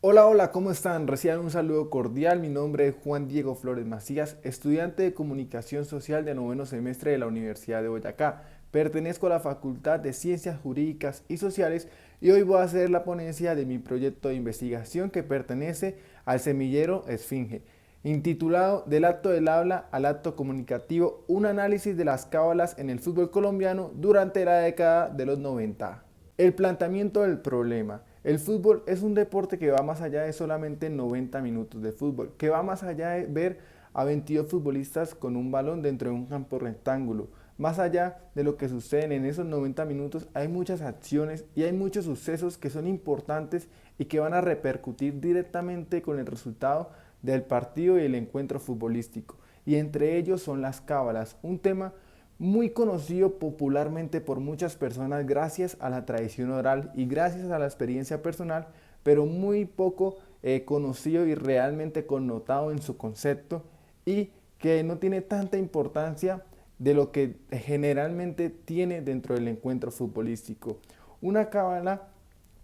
Hola, hola, ¿cómo están? Reciban un saludo cordial. Mi nombre es Juan Diego Flores Macías, estudiante de Comunicación Social de noveno semestre de la Universidad de Boyacá. Pertenezco a la Facultad de Ciencias Jurídicas y Sociales y hoy voy a hacer la ponencia de mi proyecto de investigación que pertenece al semillero Esfinge, intitulado Del acto del habla al acto comunicativo, un análisis de las cábalas en el fútbol colombiano durante la década de los 90. El planteamiento del problema. El fútbol es un deporte que va más allá de solamente 90 minutos de fútbol, que va más allá de ver a 22 futbolistas con un balón dentro de un campo rectángulo. Más allá de lo que sucede en esos 90 minutos, hay muchas acciones y hay muchos sucesos que son importantes y que van a repercutir directamente con el resultado del partido y el encuentro futbolístico. Y entre ellos son las cábalas, un tema muy conocido popularmente por muchas personas gracias a la tradición oral y gracias a la experiencia personal, pero muy poco conocido y realmente connotado en su concepto y que no tiene tanta importancia de lo que generalmente tiene dentro del encuentro futbolístico. Una cábala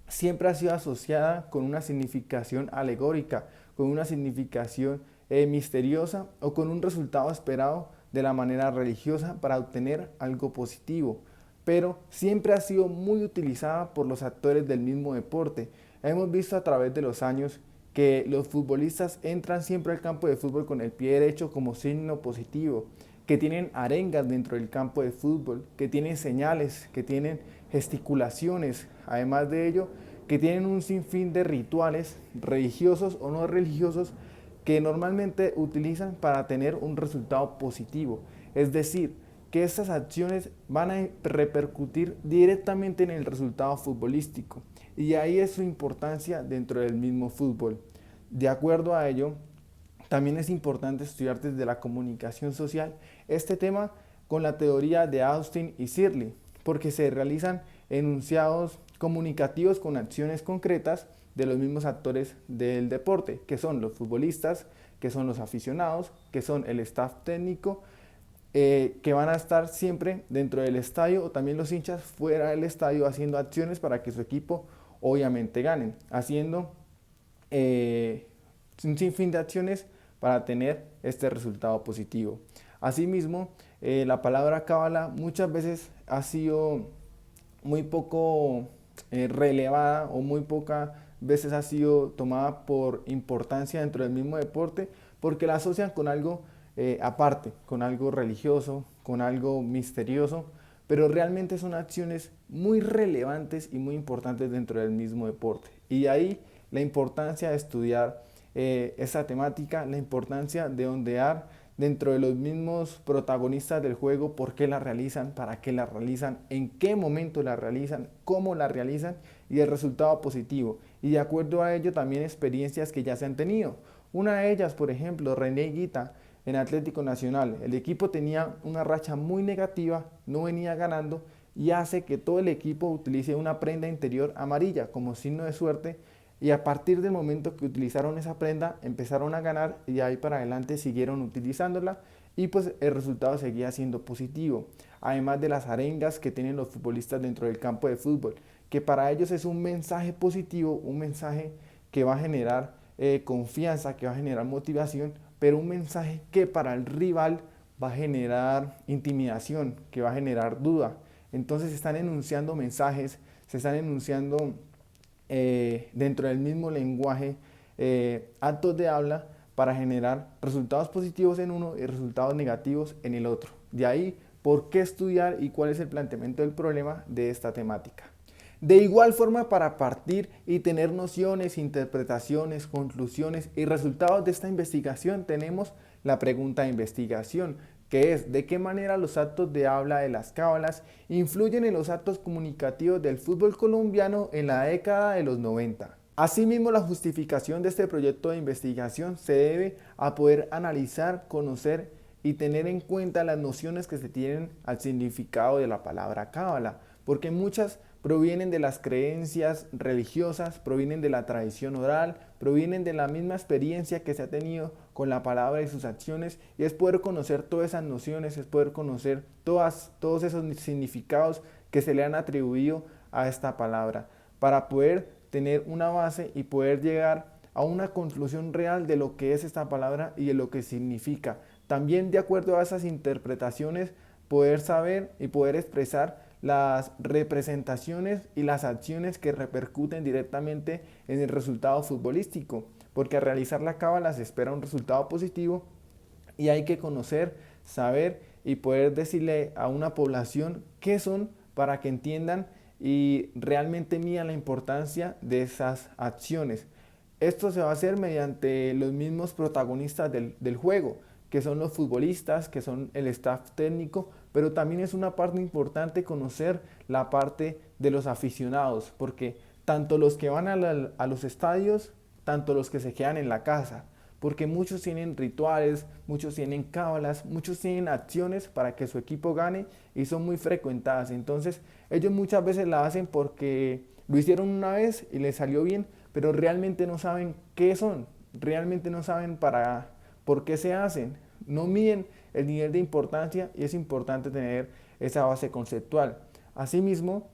siempre ha sido asociada con una significación alegórica, con una significación misteriosa o con un resultado esperado de la manera religiosa para obtener algo positivo, pero siempre ha sido muy utilizada por los actores del mismo deporte. Hemos visto a través de los años que los futbolistas entran siempre al campo de fútbol con el pie derecho como signo positivo, que tienen arengas dentro del campo de fútbol, que tienen señales, que tienen gesticulaciones, además de ello, que tienen un sinfín de rituales religiosos o no religiosos que normalmente utilizan para tener un resultado positivo. Es decir, que estas acciones van a repercutir directamente en el resultado futbolístico. Y ahí es su importancia dentro del mismo fútbol. De acuerdo a ello, también es importante estudiar desde la comunicación social este tema con la teoría de Austin y Searle, porque se realizan enunciados comunicativos con acciones concretas de los mismos actores del deporte, que son los futbolistas, que son los aficionados, que son el staff técnico, que van a estar siempre dentro del estadio o también los hinchas fuera del estadio haciendo acciones para que su equipo obviamente ganen, haciendo un sinfín de acciones para tener este resultado positivo. Asimismo, la palabra cábala muchas veces ha sido muy poco relevada o muy pocas veces ha sido tomada por importancia dentro del mismo deporte porque la asocian con algo aparte, con algo religioso, con algo misterioso, pero realmente son acciones muy relevantes y muy importantes dentro del mismo deporte. Y de ahí la importancia de estudiar esa temática, la importancia de ondear dentro de los mismos protagonistas del juego, por qué la realizan, para qué la realizan, en qué momento la realizan, cómo la realizan y el resultado positivo. Y de acuerdo a ello también experiencias que ya se han tenido. Una de ellas, por ejemplo, René Higuita en Atlético Nacional. El equipo tenía una racha muy negativa, no venía ganando y hace que todo el equipo utilice una prenda interior amarilla como signo de suerte y a partir del momento que utilizaron esa prenda empezaron a ganar y de ahí para adelante siguieron utilizándola y pues el resultado seguía siendo positivo. Además de las arengas que tienen los futbolistas dentro del campo de fútbol, que para ellos es un mensaje positivo, un mensaje que va a generar confianza, que va a generar motivación, pero un mensaje que para el rival va a generar intimidación, que va a generar duda. Entonces se están enunciando mensajes, se están enunciando dentro del mismo lenguaje actos de habla para generar resultados positivos en uno y resultados negativos en el otro. De ahí, ¿por qué estudiar y cuál es el planteamiento del problema de esta temática? De igual forma, para partir y tener nociones, interpretaciones, conclusiones y resultados de esta investigación, tenemos la pregunta de investigación, que es de qué manera los actos de habla de las cábalas influyen en los actos comunicativos del fútbol colombiano en la década de los 90. Asimismo, la justificación de este proyecto de investigación se debe a poder analizar, conocer y tener en cuenta las nociones que se tienen al significado de la palabra cábala, porque muchas provienen de las creencias religiosas, provienen de la tradición oral, provienen de la misma experiencia que se ha tenido con la palabra y sus acciones, y es poder conocer todas esas nociones, es poder conocer todos esos significados que se le han atribuido a esta palabra, para poder tener una base y poder llegar a una conclusión real de lo que es esta palabra y de lo que significa. También de acuerdo a esas interpretaciones, poder saber y poder expresar las representaciones y las acciones que repercuten directamente en el resultado futbolístico, porque al realizar la cábala se espera un resultado positivo y hay que conocer, saber y poder decirle a una población qué son para que entiendan y realmente midan la importancia de esas acciones. Esto se va a hacer mediante los mismos protagonistas del juego, que son los futbolistas, que son el staff técnico, pero también es una parte importante conocer la parte de los aficionados, porque tanto los que van a los estadios, tanto los que se quedan en la casa, porque muchos tienen rituales, muchos tienen cábalas, muchos tienen acciones para que su equipo gane y son muy frecuentadas. Entonces ellos muchas veces la hacen porque lo hicieron una vez y les salió bien, pero realmente no saben qué son, realmente no saben por qué se hacen, no miden el nivel de importancia y es importante tener esa base conceptual. Asimismo,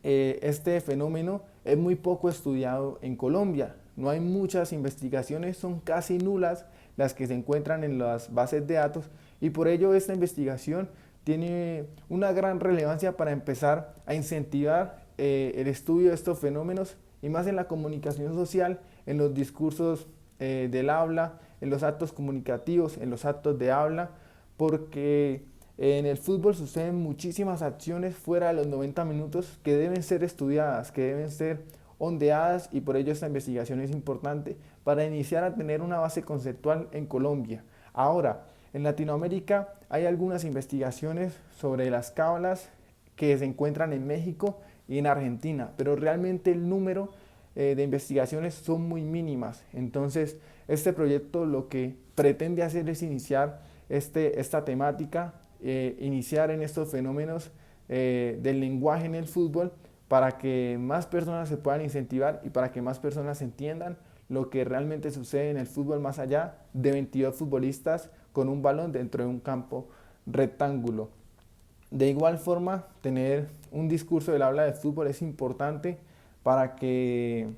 este fenómeno es muy poco estudiado en Colombia. No hay muchas investigaciones, son casi nulas las que se encuentran en las bases de datos y por ello esta investigación tiene una gran relevancia para empezar a incentivar el estudio de estos fenómenos y más en la comunicación social, en los discursos del habla, en los actos comunicativos, en los actos de habla, porque en el fútbol suceden muchísimas acciones fuera de los 90 minutos que deben ser estudiadas, que deben ser ondeadas y por ello esta investigación es importante para iniciar a tener una base conceptual en Colombia. Ahora, en Latinoamérica hay algunas investigaciones sobre las cábalas que se encuentran en México y en Argentina, pero realmente el número de investigaciones son muy mínimas. Entonces, este proyecto lo que pretende hacer es iniciar esta temática, iniciar en estos fenómenos del lenguaje en el fútbol para que más personas se puedan incentivar y para que más personas entiendan lo que realmente sucede en el fútbol más allá de 22 futbolistas con un balón dentro de un campo rectángulo. De igual forma, tener un discurso del habla de fútbol es importante para que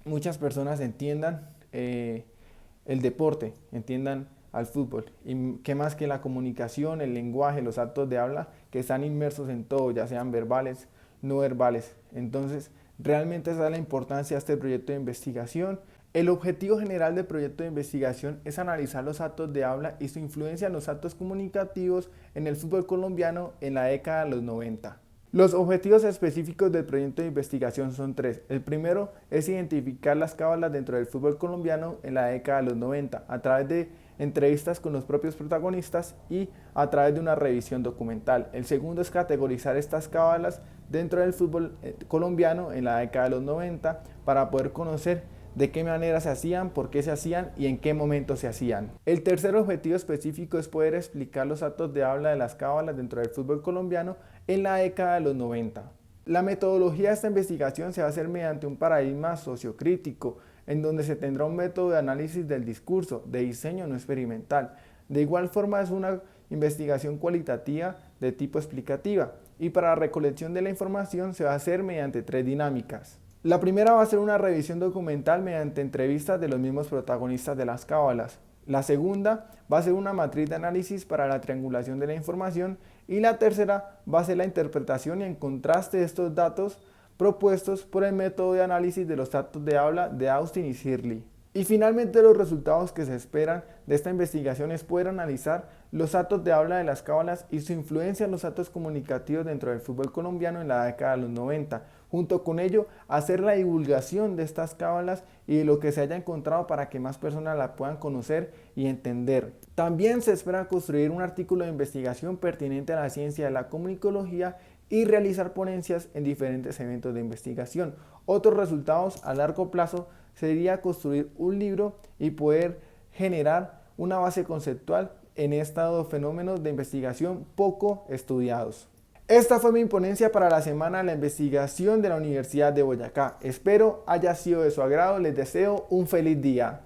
muchas personas entiendan el deporte, entiendan al fútbol. Y qué más que la comunicación, el lenguaje, los actos de habla que están inmersos en todo, ya sean verbales, no verbales. Entonces, realmente esa es la importancia de este proyecto de investigación. El objetivo general del proyecto de investigación es analizar los actos de habla y su influencia en los actos comunicativos en el fútbol colombiano en la década de los 90. Los objetivos específicos del proyecto de investigación son tres. El primero es identificar las cábalas dentro del fútbol colombiano en la década de los 90 a través de entrevistas con los propios protagonistas y a través de una revisión documental. El segundo es categorizar estas cábalas dentro del fútbol colombiano en la década de los 90 para poder conocer de qué manera se hacían, por qué se hacían y en qué momento se hacían. El tercer objetivo específico es poder explicar los actos de habla de las cábalas dentro del fútbol colombiano en la década de los 90. La metodología de esta investigación se va a hacer mediante un paradigma sociocrítico, en donde se tendrá un método de análisis del discurso, de diseño no experimental. De igual forma es una investigación cualitativa de tipo explicativa y para la recolección de la información se va a hacer mediante tres dinámicas. La primera va a ser una revisión documental mediante entrevistas de los mismos protagonistas de las cábalas. La segunda va a ser una matriz de análisis para la triangulación de la información y la tercera va a ser la interpretación y el contraste de estos datos propuestos por el método de análisis de los actos de habla de Austin y Shirley. Y finalmente los resultados que se esperan de esta investigación es poder analizar los actos de habla de las cábalas y su influencia en los actos comunicativos dentro del fútbol colombiano en la década de los 90. Junto con ello, hacer la divulgación de estas cábalas y de lo que se haya encontrado para que más personas la puedan conocer y entender. También se espera construir un artículo de investigación pertinente a la ciencia de la comunicología y realizar ponencias en diferentes eventos de investigación. Otros resultados a largo plazo sería construir un libro y poder generar una base conceptual en estos fenómenos de investigación poco estudiados. Esta fue mi ponencia para la semana de la investigación de la Universidad de Boyacá. Espero haya sido de su agrado. Les deseo un feliz día.